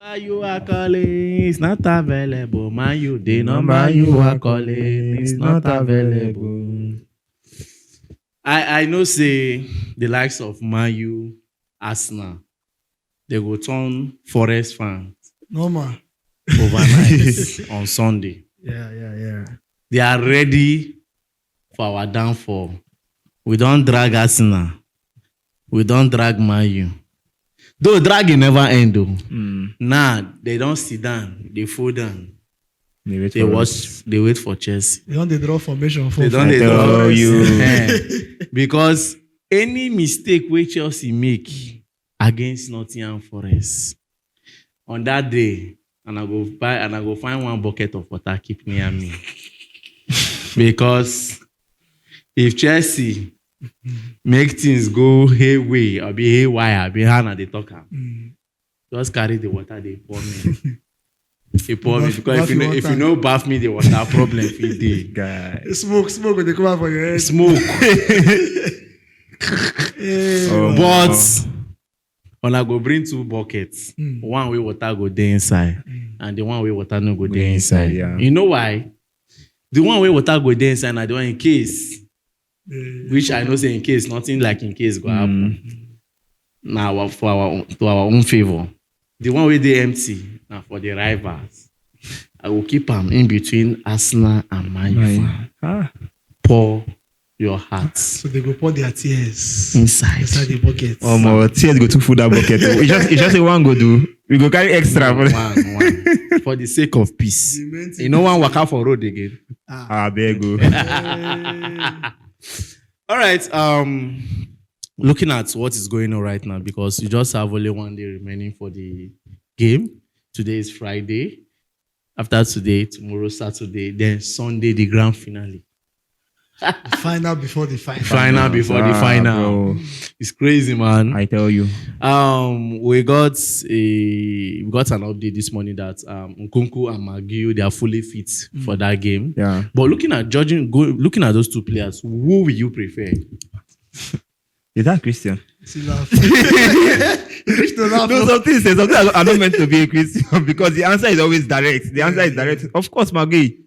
You are calling, it's not available. Man, you the number you are calling, it's not available. I know say the likes of Mayu, Arsenal, they go turn Forest fans Normal. overnight on Sunday. Yeah. They are ready for our downfall. We don't drag Arsenal. We don't drag Mayu. Though dragging never end though. Nah, they don't sit down. They fall down. They watch. They wait for Chelsea. They don't draw formation for They don't they tell draw you. because any mistake wey Chelsea make against Nottingham Forest on that day, and I go find one bucket of water keep near me because if Chelsea make things go hayway or be haywire, be how na dey talk am. Just carry the water, they pour me. They pour me because if you no baff me the water, problem fit dey. Guy. Smoke when they come out for your head. Smoke. Oh, But una go bring two buckets. One wey water go dey inside, and the one wey water no go dey inside. yeah. You know why? The one wey water go dey inside na the one in case, which I know say in case nothing like in case go happen. Na to our own favor. The one wey dey empty na for the rivals. I will keep am in between Arsenal and Man U fan. Pour your heart So they go pour their tears inside. inside the bucket. My tears go too full that bucket. It's just a one go do. We go carry extra. One. For the sake of peace. The main thing You know one waka for road again. There you go. All right. Looking at what is going on right now, because you just have only one day remaining for the game. Today is Friday. After today, tomorrow Saturday, then Sunday the grand finale. Final before the final. Final before the final. Bro. It's crazy, man. I tell you. We got an update this morning that Nkunku and Magiu, they are fully fit for that game. Yeah. But looking at those two players, who will you prefer? Is that Christian? See laugh. Reach to laugh. No, something are not meant to be a Christian because the answer is always direct. The answer is direct. Of course, Magui.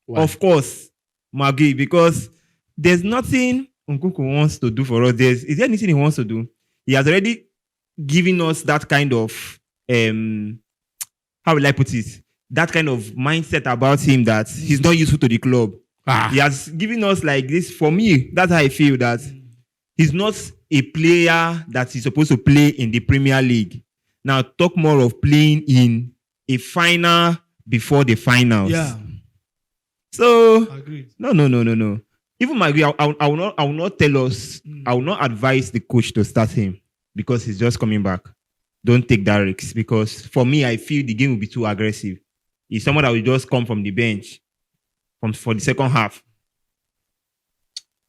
Why? Of course, Magui, because there's nothing Nkunku wants to do for us. Is there anything he wants to do? He has already given us that kind of how will I put it? That kind of mindset about him that he's not useful to the club. He has given us like this. For me, that's how I feel that he's not a player that he's supposed to play in the Premier League. Now, talk more of playing in a final before the finals. Yeah. So, Agreed. no. Even Magui, I will not tell us, I will not advise the coach to start him because he's just coming back. Don't take that risk because for me, I feel the game will be too aggressive. He's someone that will just come from the bench for the second half.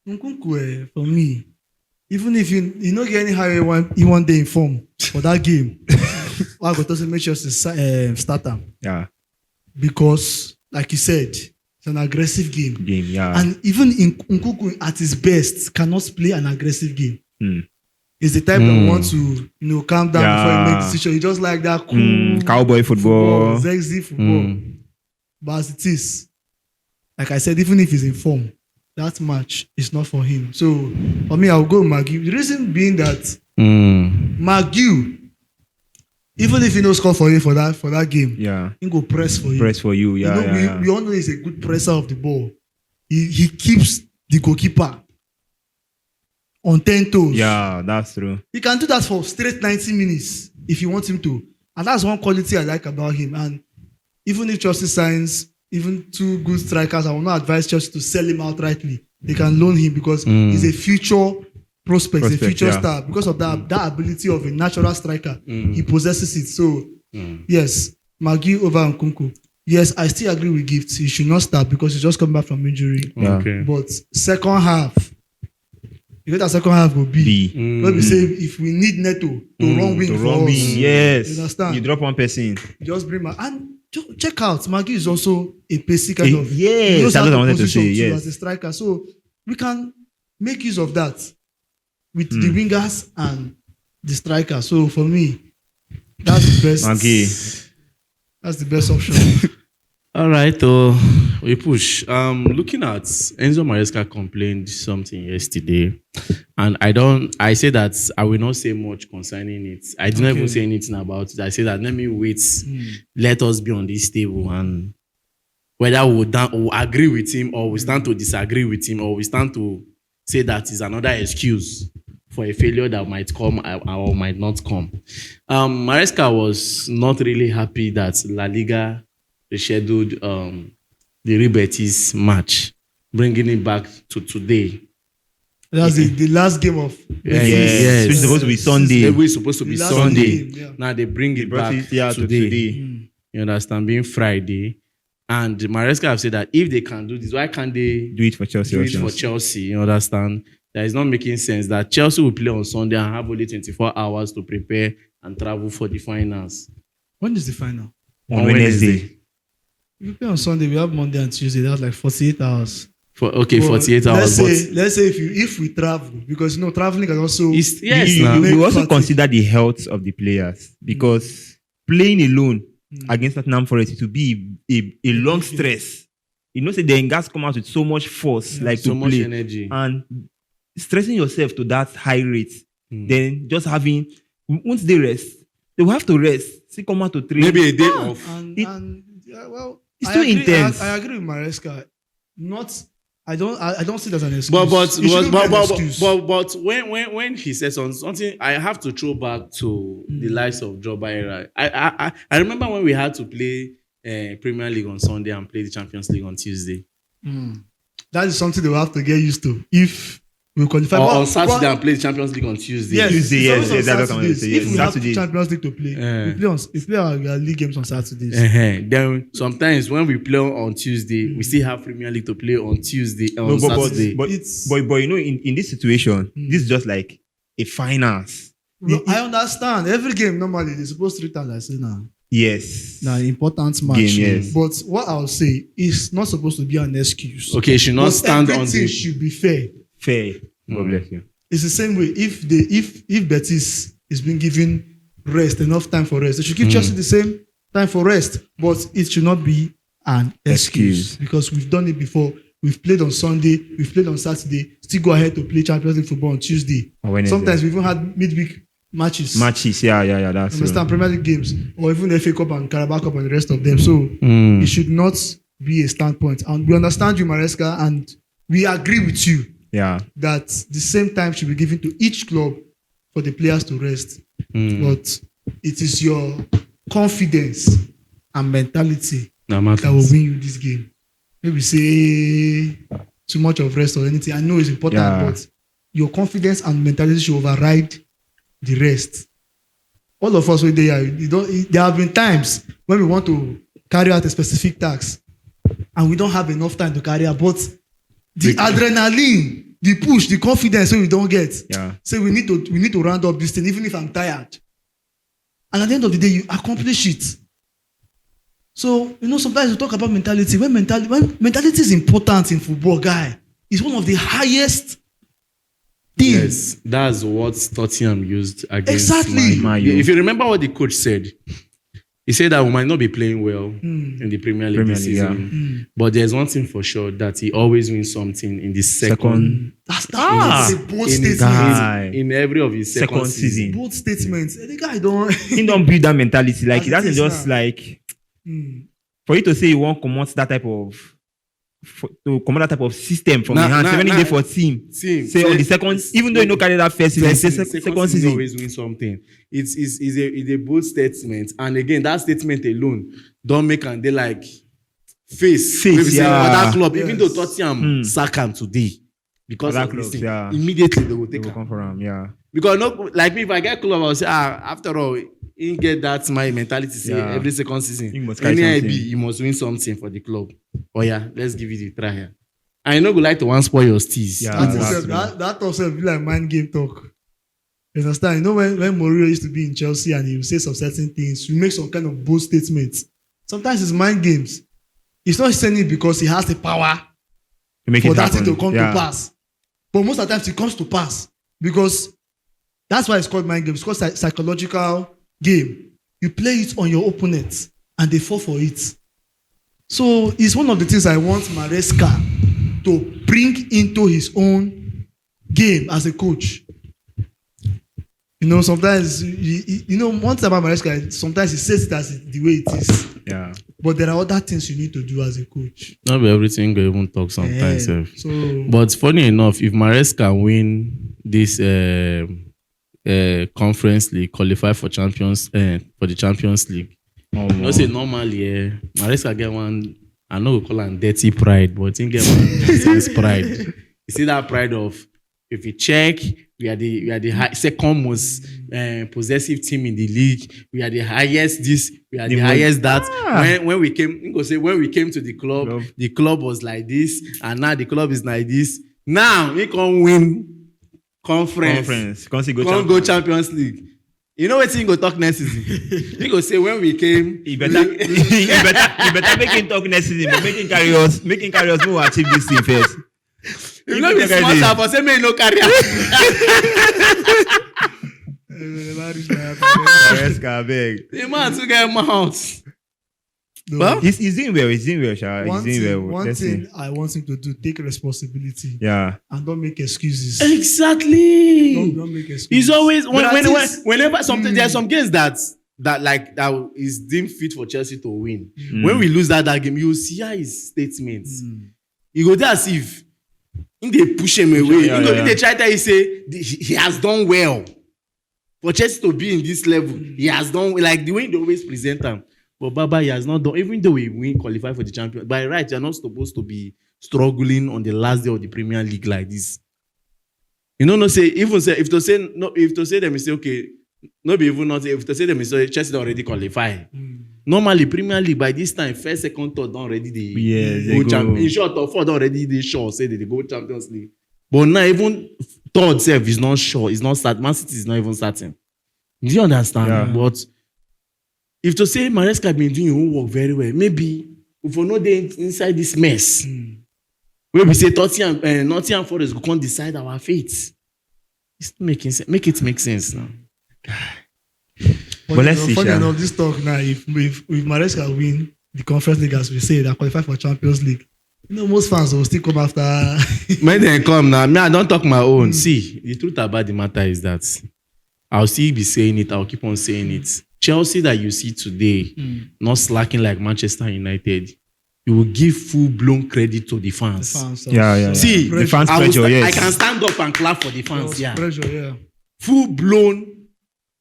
Nkunku, for me, even if you don't get any higher one day in form for that game, I go to make sure to start them. Yeah. Because, like you said, it's an aggressive game. Yeah. And even in Nkunku at his best cannot play an aggressive game. He's the type that wants to calm down before he makes decision. He just like that cool Cowboy football. sexy football. But as it is, like I said, even if he's in form, that match is not for him. So for me, I'll go Magiu. The reason being that Magiu, even if he no score for you for that game, he go press for you. Press for you, yeah. We all know he's a good presser of the ball. He keeps the goalkeeper on 10 toes. Yeah, that's true. He can do that for straight 90 minutes if you want him to. And that's one quality I like about him. And even if Chelsea signs even two good strikers, I will not advise Chelsea to sell him outrightly. They can loan him because he's a future prospect, a future star. Because of that ability of a natural striker, he possesses it. So, yes, Magiu over Nkunku. Yes, I still agree with Gifts. He should not start because he's just come back from injury. Okay. But second half, you know that second half will be. Let me say, if we need Neto to run wing for us, yes. you understand? You drop one person. Just bring and check out. Magiu is also a pacey kind of. Yes, he knows that's how what I wanted to position say. too Yes. as a striker, so we can make use of that with the wingers and the striker. So for me, that's the best. Magui. That's the best option. All right, we push. Looking at Enzo Maresca complained something yesterday, and I say that I will not say much concerning it. I didn't even say anything about it. I say that let me wait, let us be on this table, and whether we'll agree with him or we stand to disagree with him or we stand to say that is another excuse for a failure that might come or might not come. Maresca was not really happy that La Liga rescheduled the Real Betis match, bringing it back to today. That's the last game of Yes. It's supposed to be Sunday. It's supposed to be last Sunday. game, yeah. Now they bring it brought back it to today. You understand? Being Friday. And Maresca have said that if they can do this, why can't they Do it for Chelsea. do it for Chelsea? You understand? That is not making sense. That Chelsea will play on Sunday and have only 24 hours to prepare and travel for the finals. When is the final? On Wednesday. If you play on Sunday, we have Monday and Tuesday. That's like 48 hours. 48 hours. Let's say if we travel, because traveling can also You also fatigue. consider the health of the players because playing alone against Tottenham Forest it will be a long stress. You know, say the Engas come out with so much force, like so to much play energy. and stressing yourself to that high rate. Then just having once they rest, they will have to rest. See, come out to train. Maybe a day off. It's too intense. I agree with Maresca. I don't see that as an excuse. But when he said something, I have to throw back to the likes of Joba era. I remember when we had to play Premier League on Sunday and play the Champions League on Tuesday. That is something they will have to get used to if we qualify. Or on Saturday and play the Champions League on Tuesday. Yes, Tuesday, it's always yes, on that's what I'm Saturdays. saying, yes. If we have Saturday. Champions League to play, we play our league games on Saturdays. Then sometimes when we play on Tuesday, we still have Premier League to play on Tuesday on Saturday. But you know, in this situation, this is just like a finals. No, I understand. Every game normally they're supposed to treat as I say now. Yes. Now important match. Game, yes. But what I'll say is not supposed to be an excuse. Okay, it should not But stand on everything the. should be fair. Fair. God bless you. It's the same way. If Betis is being given rest, enough time for rest, they should give Chelsea the same time for rest. But it should not be an excuse because we've done it before. We've played on Sunday, we've played on Saturday, still go ahead to play Champions League football on Tuesday. Sometimes we even had midweek matches. Yeah, that's Understand? Premier League games or even FA Cup and Carabao Cup and the rest of them. So it should not be a standpoint. And we understand you, Maresca, and we agree with you. Yeah. That the same time should be given to each club for the players to rest. But it is your confidence and mentality that will win you this game. Maybe say too much of rest or anything. I know it's important, but your confidence and mentality should override the rest. All of us, there have been times when we want to carry out a specific task and we don't have enough time to carry out, but the adrenaline, the push, the confidence we don't get. Say we need to round up this thing, even if I'm tired. And at the end of the day, you accomplish it. So, sometimes we talk about mentality. When mentality is important in football, guy, it's one of the highest things. Yes, that's what Tottenham used against Man U. If you remember what the coach said, he said that we might not be playing well in the Premier League this season. But there's one thing for sure, that he always wins something in the second. That's a bold statement. In every of his second season. Bold statements. The guy don't... He don't build that mentality. Like, it doesn't just like... For you to say you want to command that type of system from the hand, even if for team. Say on the second, even though you know carry that first season, second season always win something. It's a bold statement, and again that statement alone don't make and they like face that club. Yes. Even though Tottenham sack him today because of this thing, immediately they will take him. Come from Because like me, if I get club, I will say after all. He get that my mentality say every second season. He must win something for the club. Oh yeah, let's give it a try here. I know you like to once spoil your steez. That also be like mind game talk. You understand? When Mourinho used to be in Chelsea and he would say some certain things, he make some kind of bold statements. Sometimes it's mind games. He's not saying it because he has the power for that thing to come to pass. But most of the times it comes to pass because that's why it's called mind games. It's called psychological game. You play it on your opponent. and they fall for it. So it's one of the things I want Maresca to bring into his own game as a coach. You know, sometimes, one thing about Maresca, sometimes he says it as the way it is. Yeah. But there are other things you need to do as a coach. Not be everything go even talk sometimes. So, But funny enough, if Maresca win this conference league, qualify for the Champions League, say normally, Maresca get one. I know we call him dirty pride, but he get one sense pride. You see that pride of, if you check, we are the second most possessive team in the league. We are the highest this. We are the highest that. When we came to the club was like this, and now the club is like this. Now we can win conference. Can't go Champions League. You know what he go talk next season? He go say when we came. You better make him talk next season, but make him carry us. We will achieve this thing first. You know be smart sir, but say me no carry am. The man too get mouth. no. Well, He's doing well, Sha. One He's doing well. one Let's thing see. I want him to do, take responsibility Yeah. and don't make excuses. exactly. Don't make excuses. He's always But at least- whenever something there are some games that is deemed fit for Chelsea to win. Mm. When we lose that game, you see his statements. He go there as if they push him away. They try to tell you say he has done well for Chelsea to be in this level. He has done like the way they always present him. But Baba, he has not done. Even though we win, qualify for the champion, by right, you're not supposed to be struggling on the last day of the Premier League like this. You know, if to say them, say okay, no be even not if to say them, say Chelsea already qualify. Normally, Premier League by this time, first, second, third, don't already they go. champion. In short, top four don't already they sure say that they go Champions League. But now even third self is not sure. It's not certain. Man City is not even certain. Do you understand? Yeah. But if to say Maresca been doing your own work very well, maybe if we know they inside this mess, where we say Nottingham Forest we can't decide our fate. It's not making sense. Make it make sense now. But let's see, Funny Sha. enough, this talk now, if Maresca win the Conference League, as we say, they qualify for Champions League, most fans will still come after. When they come now, me I don't talk my own. See, the truth about the matter is that I'll still be saying it. I'll keep on saying it. Chelsea that you see today, not slacking like Manchester United, you will give full-blown credit to the fans. Yeah. See, The fans pressure, I yes. can stand up and clap for the fans. Yeah, Pressure, yeah. full-blown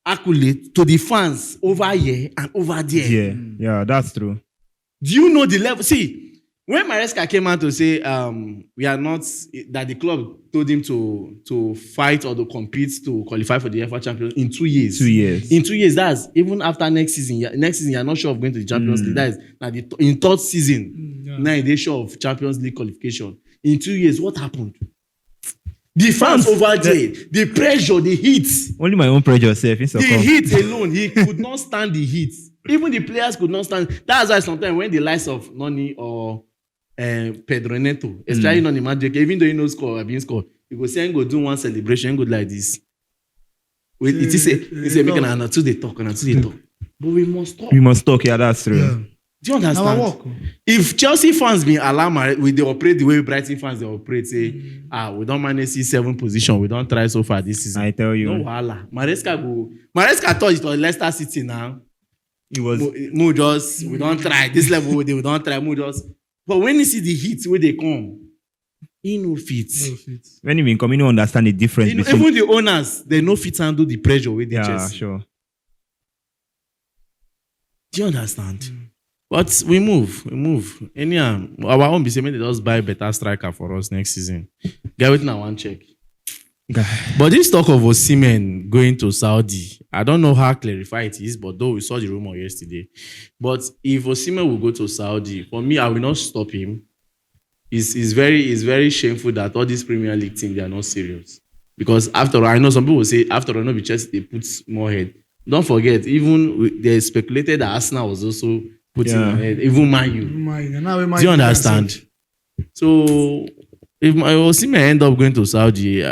accolade to the fans over here and over there. Yeah, that's true. Do you know the level? See, when Maresca came out to say we are not that the club told him to fight or to compete to qualify for the UEFA Champions in 2 years. 2 years. In 2 years, that's even after next season. Next season, you're not sure of going to the Champions League. That is now in third season. Now they're sure of Champions League qualification. In 2 years, what happened? The fans over there, the pressure, the heat. Only my own pressure, self. The heat alone, he could not stand the heat. Even the players could not stand. That's why sometimes when the likes of Noni or Pedro Neto, especially Noni Magic, even though he knows score or being scored, he go say, go do one celebration, go like this. Wait, it is a make an until they talk. But we must talk. We must talk, yeah, that's true. Yeah. Do you understand? Our work. If Chelsea fans been allowed, they operate the way Brighton fans they operate, say, we don't manage C7 position, we don't try so far this season. I tell you. No wahala. Maresca thought it was Leicester City now. It was. We don't try. This level, we don't try. But when you see the hits where they come, he no fit. When you been coming, you understand the difference between. Even the owners, they no fit handle the pressure with the Yeah, Chelsea. sure. Do you understand? But we move. Anyhow, our own be saying they just buy better striker for us next season. Get with now one check. But this talk of Osimhen going to Saudi, I don't know how clarified it is, but though we saw the rumor yesterday. But if Osimhen will go to Saudi, for me, I will not stop him. It's very shameful that all these Premier League teams, they are not serious. Because after all, I know some people will say, after all, no be Chelsea, they put more head. Don't forget, even they speculated that Arsenal was also putting more head. Even Man U. Do you understand? So, if Osimhen end up going to Saudi,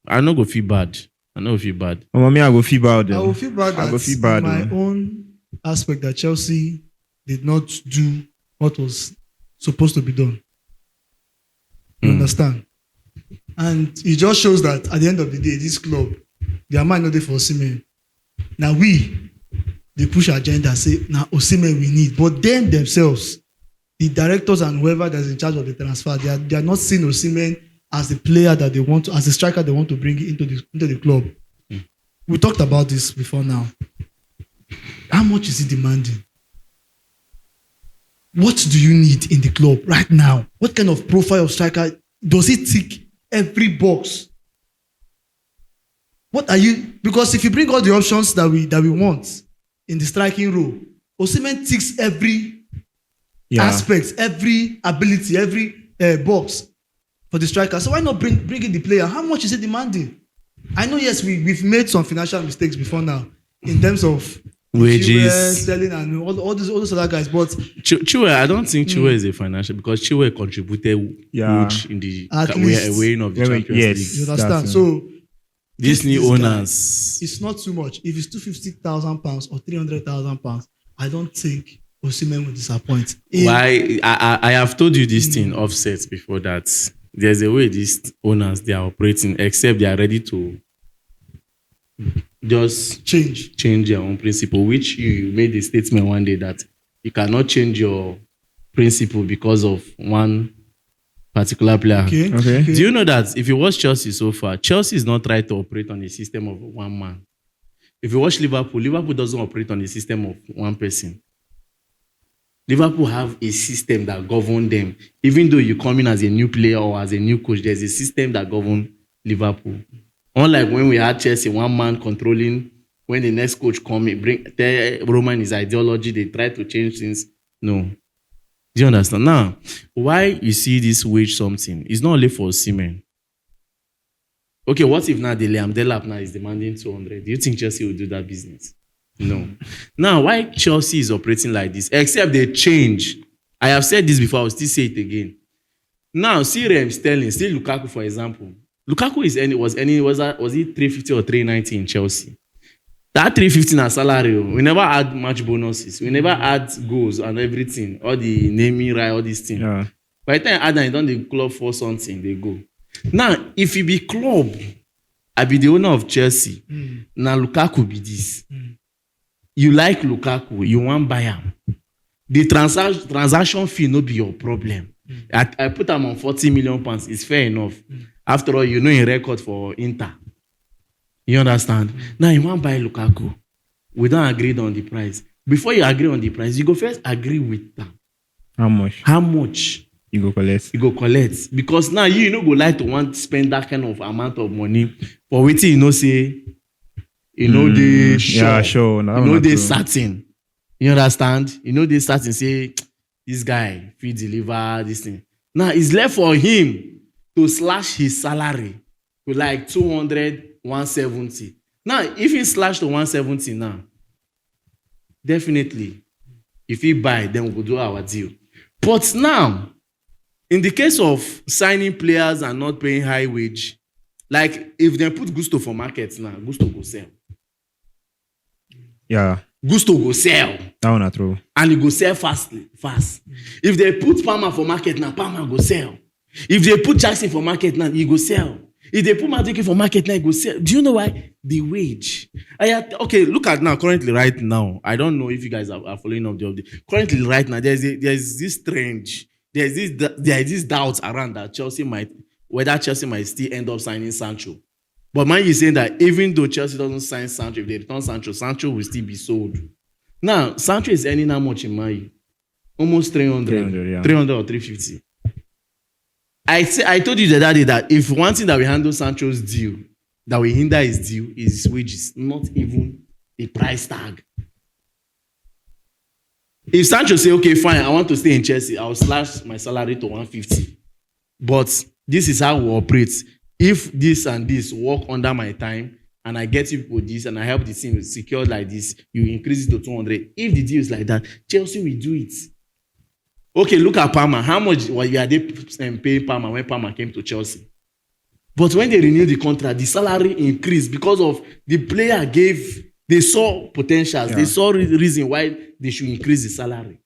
I no go feel bad. Oh, mommy, I go feel bad. I will feel bad. I go feel bad. In my own aspect that Chelsea did not do what was supposed to be done. You understand? And it just shows that at the end of the day, this club, their mind not there for Osimhen. Now they push agenda, say, now Osimhen we need. But then themselves, the directors and whoever that's in charge of the transfer, they are not seeing Osimhen as the player that they want to, as the striker they want to bring into the club. We talked about this before now. How much is he demanding? What do you need in the club right now? What kind of profile of striker does he tick every box? What are you? Because if you bring all the options that we want in the striking role, Osimhen ticks every aspect, every ability, every box for the striker. So why not bring in the player? How much is he demanding? I know, yes, we've made some financial mistakes before now in terms of wages, selling, and all those other guys. But Chilwell, I don't think Chilwell is a financial, because Chilwell contributed huge in the weighing of the Champions League. You understand? So these new owners, it's not too much. If it's £250,000 or £300,000, I don't think Osimhen will disappoint. Why? I have told you this thing offset before, that there's a way these owners they are operating, except they are ready to just change their own principle, which you made a statement one day that you cannot change your principle because of one particular player. Okay. Do you know that if you watch Chelsea so far, Chelsea is not trying to operate on a system of one man. If you watch Liverpool doesn't operate on a system of one person. Liverpool have a system that governs them. Even though you come in as a new player or as a new coach, there's a system that governs Liverpool. Unlike when we had Chelsea, one man controlling, when the next coach come in, tell Roman his ideology, they try to change things. No. Do you understand? Now, why you see this wage something? It's not only for Osimhen. Okay, what if now Liam Delap now is demanding 200? Do you think Chelsea will do that business? No. Now, why Chelsea is operating like this? Except they change. I have said this before, I'll still say it again. Now, see Raheem Sterling, still Lukaku, for example. Lukaku was he 350 or 390 in Chelsea? That 350 na salary. We never had much bonuses. We never had goals and everything. All the naming right, all these things. Yeah. By the time Adam is done the club for something, they go. Now, if you be club, I be the owner of Chelsea. Now Lukaku be this. You like Lukaku, you want buy him. The transaction fee no be your problem. I put him on £40 million. It's fair enough. After all, you know a record for Inter. You understand? Now you want buy Lukaku. We don't agree on the price. Before you agree on the price, you go first agree with them. How much? How much? You go collect. You go collect. Because now you know go like to want to spend that kind of amount of money for waiting, you know, say, you know, they sure. Yeah, sure. No, you know, they certain. You understand? You know, they certain say, this guy, if he deliver this thing. Now, it's left for him to slash his salary to like 200, 170. Now, if he slash to 170 now, definitely, if he buy, then we'll do our deal. But now, in the case of signing players and not paying high wage, like if they put Gusto for markets now, Gusto go sell. Yeah. Gusto go sell. That one true. And he go sell fast. If they put Palmer for market now, Palmer go sell. If they put Jackson for market now, he go sell. If they put Madueke for market now, he go sell. Do you know why? The wage. Okay, look at now, currently right now. I don't know if you guys are following up the update. Currently right now, there's this trend. There is this doubt around that whether Chelsea might still end up signing Sancho. But man, you're saying that even though Chelsea doesn't sign Sancho, if they return Sancho will still be sold. Now, Sancho is earning how much in Man? Almost 300, yeah. 300 or 350. I told you the other day that if one thing that we handle Sancho's deal, that we hinder his deal, is his wages, not even the price tag. If Sancho say, okay, fine, I want to stay in Chelsea, I'll slash my salary to 150. But this is how we operate. If this and this work under my time, and I get you people this, and I help the team secure like this, you increase it to 200. If the deal is like that, Chelsea will do it. Okay, look at Palmer. How much were they paying Palmer when Palmer came to Chelsea? But when they renewed the contract, the salary increased because of the player they saw potentials. Yeah. They saw reason why they should increase the salary.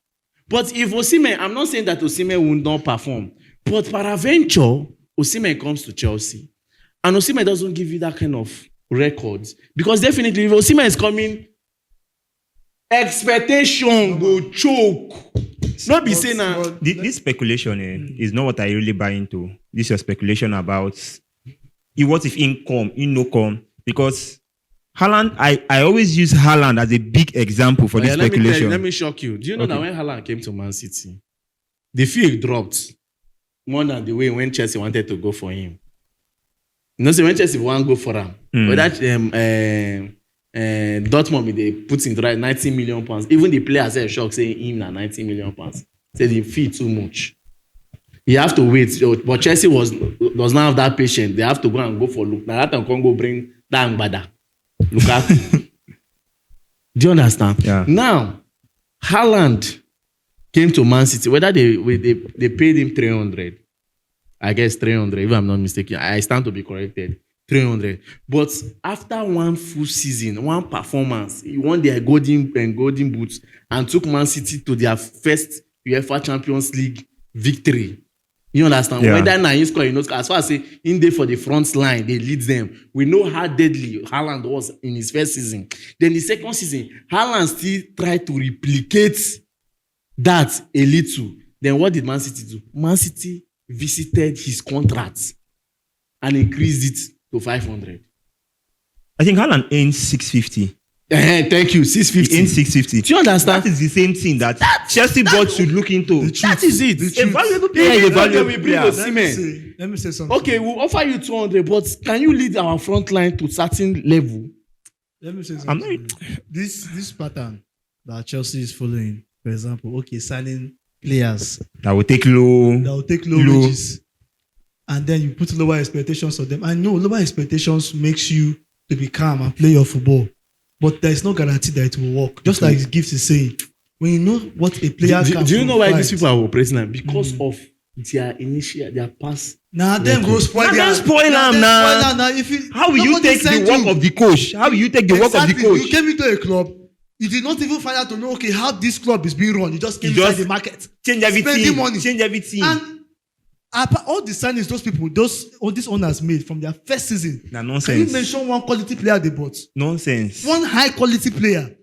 But if Osimhen, I'm not saying that Osimhen will not perform, but peradventure, Osimhen comes to Chelsea, and Osimhen doesn't give you that kind of records, because definitely if Osimhen is coming, expectation go choke. Not be saying that. This speculation is not what I really buy into. This is your speculation about what if income, no come, because Haaland, I always use Haaland as a big example for this speculation. Let me shock you. Do you know that when Haaland came to Man City, the fee dropped more than the way when Chelsea wanted to go for him. You know, so when Chelsea want to go for him, but that Dortmund, they put in the right 90 million pounds. Even the players are shocked saying him na 90 million pounds. Say the fee too much. You have to wait. But Chelsea does not have that patience. They have to go and go for look. Now that time can go bring that Ngbada. Lukaku. Do you understand? Yeah. Now, Haaland came to Man City. Whether they paid him 300, I guess 300. If I'm not mistaken, I stand to be corrected. 300. But after one full season, one performance, he won their golden boots and took Man City to their first UEFA Champions League victory. You understand? Yeah. Whether now he score, as far as say in there for the front line, they lead them. We know how deadly Haaland was in his first season. Then the second season, Haaland still tried to replicate that a little. Then what did Man City do? Man City visited his contract and increased it to 500. I think Haaland earns 650. Thank you, 650. In 650. Do you understand? That is the same thing that Chelsea board should look into. That is it. A valuable player is a valuable player. Let me say something. Okay, we'll offer you 200, but can you lead our front line to certain level? Let me say something. This pattern that Chelsea is following, for example, signing players that will take low wages, and then you put lower expectations on them. I know lower expectations makes you to be calm and play your football, but there is no guarantee that it will work. Just like Gibbs is saying, when you know what a player can do you know why these people are operating now? Because of their past. Now them go spoil them. Spoil them now. How will you take the work of the coach? How will you take the work of the coach? You came into a club. You did not even find out to know how this club is being run. You just came inside the market. Change everything. Spending money. Change everything. And all the signings these owners made from their first season. Nah, nonsense. Can you mention one quality player they bought? Nonsense. One high quality player.